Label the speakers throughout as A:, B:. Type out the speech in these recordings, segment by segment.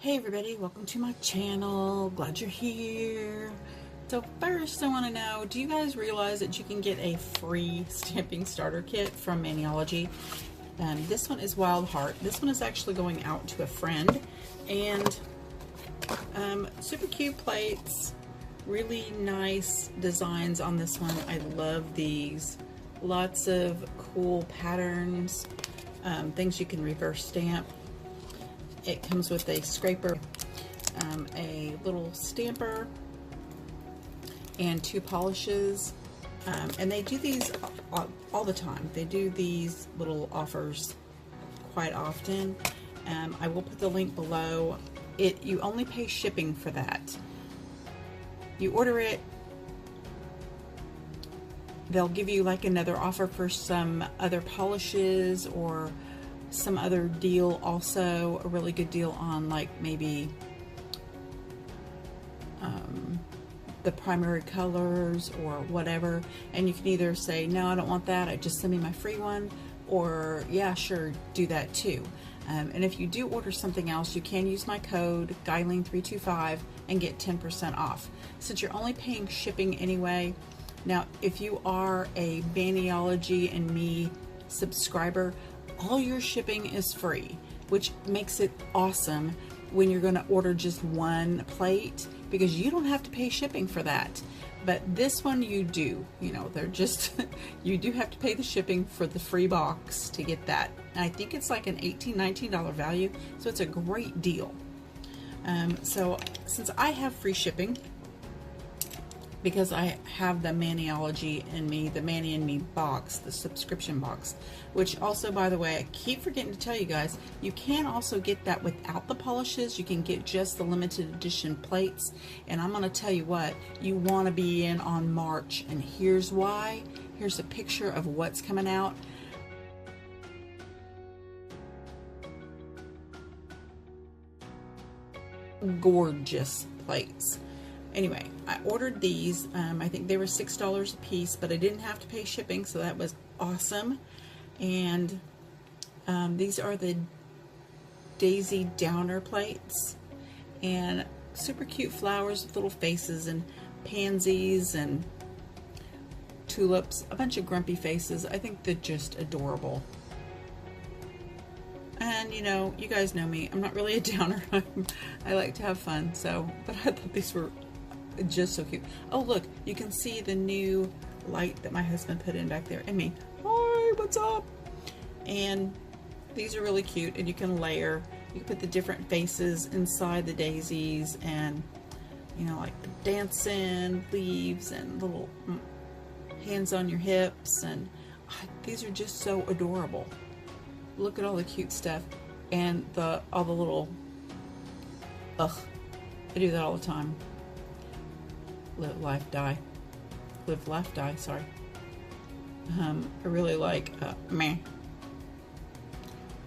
A: Hey everybody, welcome to my channel. Glad you're here. So first I want to know, do you guys realize that you can get a free stamping starter kit from Maniology? This one is Wild Heart. This one is actually going out to a friend, and super cute plates, really nice designs on this one. I love these. Lots of cool patterns, things you can reverse stamp. It comes with a scraper, a little stamper, and 2 polishes. And they do these all the time. They do these little offers quite often. I will put the link below. You only pay shipping for that. You order it, they'll give you like another offer for some other polishes or some other deal, also a really good deal on like maybe the primary colors or whatever, and you can either say no, I don't want that, just send me my free one, or yeah, sure, do that too. And if you do order something else, you can use my code Guyling325 and get 10% off, since you're only paying shipping anyway. Now if you are a Maniology and Me subscriber, all your shipping is free, which makes it awesome when you're going to order just one plate, because you don't have to pay shipping for that. But this one you do, they're just you do have to pay the shipping for the free box to get that. And I think it's like an $18, $19 value, so it's a great deal. So since I have free shipping, because I have the Maniology and Me, the Mani and Me box, the subscription box, which also, by the way, I keep forgetting to tell you guys, you can also get that without the polishes. You can get just the limited edition plates, and I'm going to tell you what, you want to be in on March, and here's why. Here's a picture of what's coming out. Gorgeous plates. Anyway, I ordered these. I think they were $6 a piece, but I didn't have to pay shipping, so that was awesome. And these are the Daisy Downer plates, and super cute flowers with little faces and pansies and tulips, a bunch of grumpy faces. I think they're just adorable. And you guys know me, I'm not really a downer. I like to have fun, but I thought these were just so cute. Oh look, you can see the new light that my husband put in back there. And me, hi, what's up? And these are really cute, and you can layer. You can put the different faces inside the daisies, and like the dancing leaves and little hands on your hips, and these are just so adorable. Look at all the cute stuff, and all the little I do that all the time. Live, laugh, die. Live, laugh, die, sorry. I really like meh.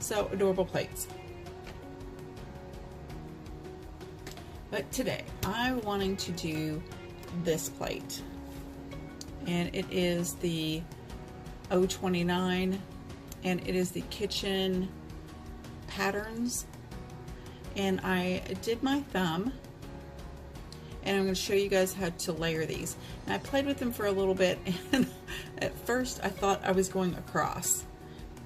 A: So adorable plates. But today I'm wanting to do this plate, and it is the 029, and it is the kitchen patterns, and I did my thumb, and I'm going to show you guys how to layer these. And I played with them for a little bit, and at first I thought I was going across,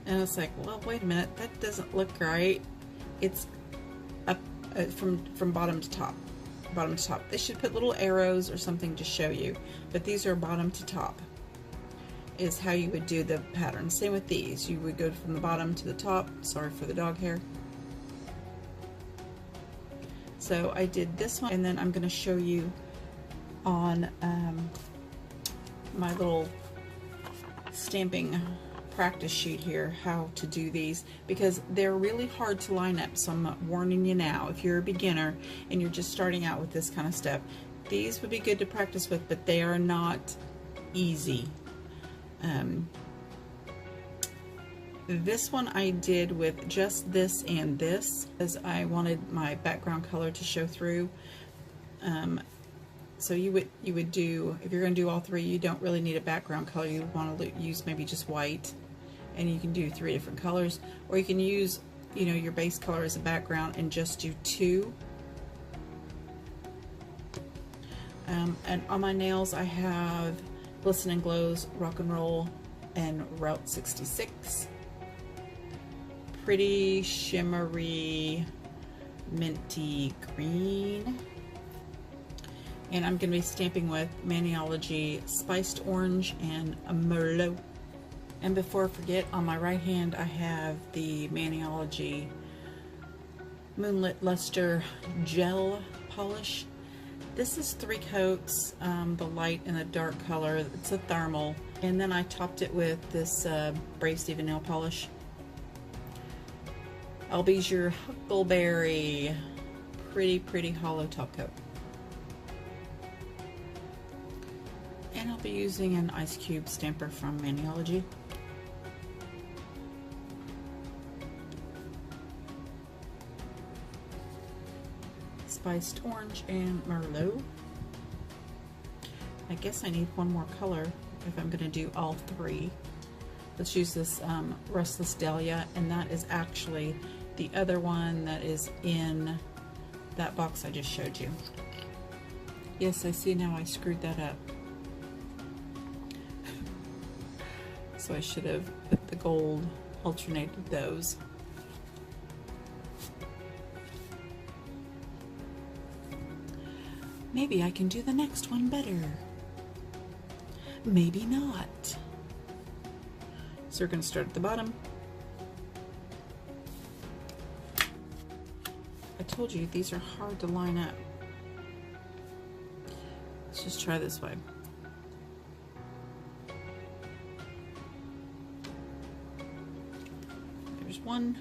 A: and I was like, well, wait a minute, that doesn't look right. It's up from bottom to top. Bottom to top. They should put little arrows or something to show you, but these are bottom to top is how you would do the pattern. Same with these. You would go from the bottom to the top. Sorry for the dog hair. So I did this one, and then I'm going to show you on my little stamping practice sheet here how to do these, because they're really hard to line up. So I'm warning you now, if you're a beginner and you're just starting out with this kind of stuff, these would be good to practice with, but they are not easy. This one I did with just this and this, as I wanted my background color to show through. So you would do, if you're going to do all three, you don't really need a background color. You want to use maybe just white, and you can do 3 different colors, or you can use you know, your base color as a background and just do 2. And on my nails I have Glisten and Glow's Rock and Roll and Route 66. Pretty shimmery minty green. And I'm going to be stamping with Maniology Spiced Orange and Merlot. And before I forget, on my right hand I have the Maniology Moonlit Luster Gel Polish. This is 3 coats, the light and the dark color. It's a thermal. And then I topped it with this Brave Stephen nail polish. Albizure Huckleberry. Pretty hollow top coat. And I'll be using an ice cube stamper from Maniology. Spiced Orange and Merlot. I guess I need one more color if I'm going to do all 3. Let's use this Restless Dahlia, and that is actually the other one that is in that box I just showed you. Yes, I see now I screwed that up. So I should have put the gold, alternated those. Maybe I can do the next one better. Maybe not. So we're going to start at the bottom. I told you these are hard to line up. Let's just try this way. There's one.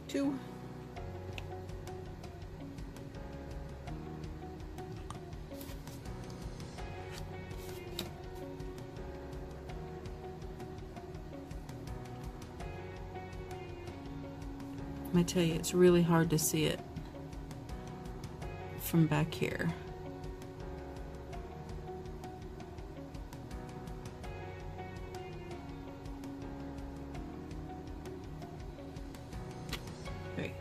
A: Two. I tell you, it's really hard to see it from back here. Wait.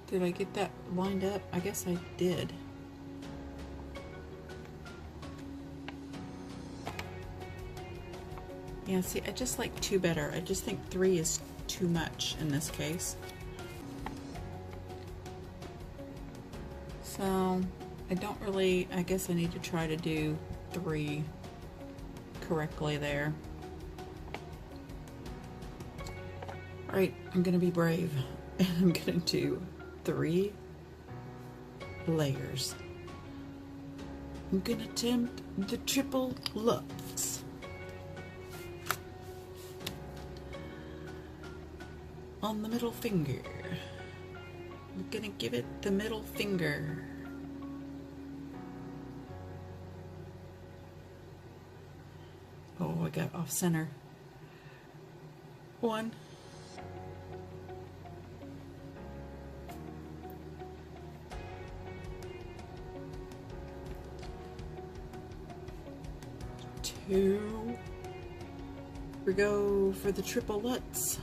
A: Did I get that lined up? I guess I did. Yeah, see, I just like 2 better. I just think 3 is too much in this case. So, I don't really, I guess I need to try to do 3 correctly there. Alright, I'm gonna be brave. And I'm gonna do 3 layers. I'm gonna attempt the triple Lux. On the middle finger. I'm gonna give it the middle finger. Oh, I got off center. 1. 2. We go for the triple Lutz.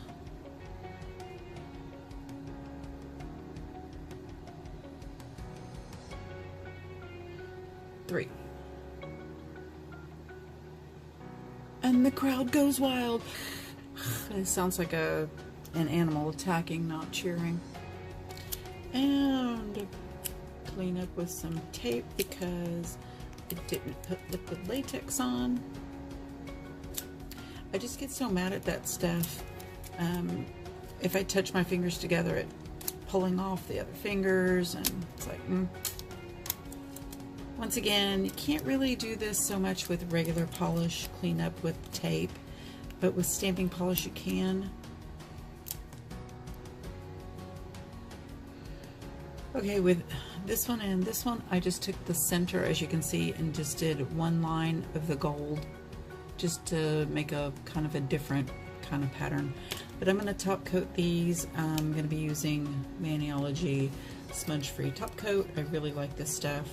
A: 3. And the crowd goes wild. It sounds like an animal attacking, not cheering. And clean up with some tape because it didn't put liquid latex on. I just get so mad at that stuff. If I touch my fingers together, it pulling off the other fingers, and it's like, Once again, you can't really do this so much with regular polish, clean up with tape, but with stamping polish you can. Okay, with this one and this one, I just took the center, as you can see, and just did one line of the gold, just to make a kind of a different kind of pattern. But I'm going to top coat these. I'm going to be using Maniology smudge free top coat. I really like this stuff.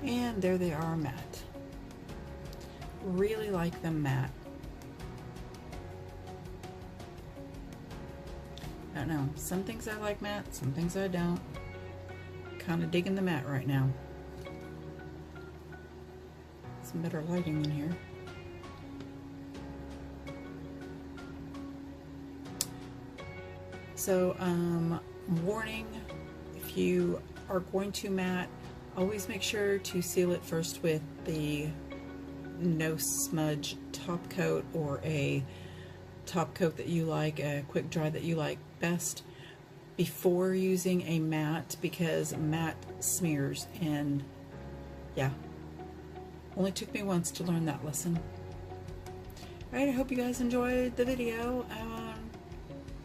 A: And there they are, matte. Really like them matte. I don't know, some things I like matte, some things I don't. Kind of digging the matte right now. Some better lighting in here. So, warning, if you are going to matte, always make sure to seal it first with the no smudge top coat, or a top coat that you like, a quick dry that you like best, before using a matte, because matte smears. And yeah, only took me once to learn that lesson. Alright, I hope you guys enjoyed the video.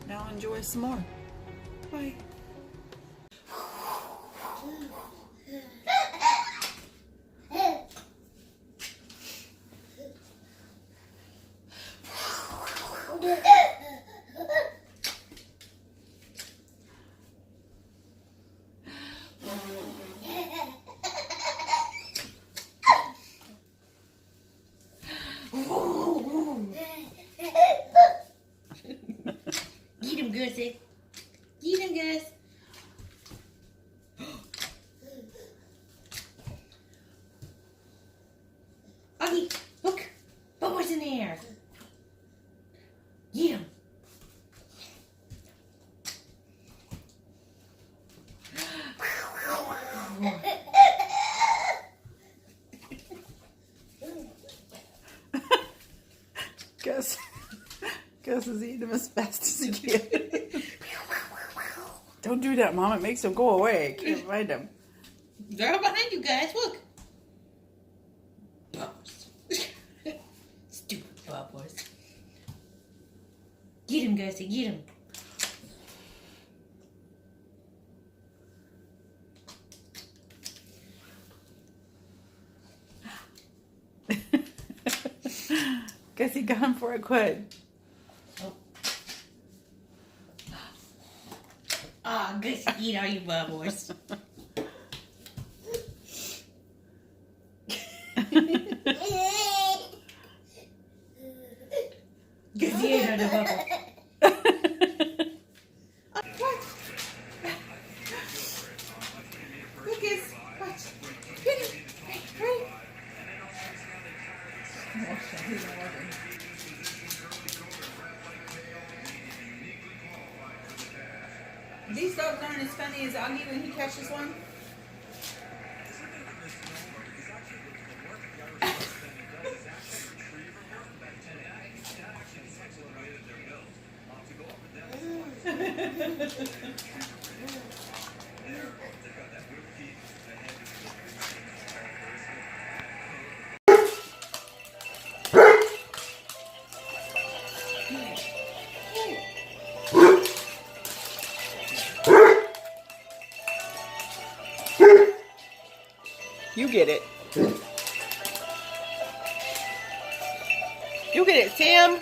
A: Now enjoy some more. Bye.
B: Get him, Gussie. Get him, Gus. Augie, look. Bubba's in the air. Get him.
A: Gus is eating them as fast as he can. Don't do that, Mom. It makes them go away. I can't find them.
B: They're behind you guys. Look. Bubbles. Stupid bubbles. Get him, Gussie. Get him.
A: Guess he got him for a quid.
B: Oh. Ah, Gussie, eat all your bubbles. Gussie ate all the bubbles. What? Lucas, watch. Get him. Hurry. These dogs aren't as funny as Augie when he catches one.
C: You get it. You get it, Sam.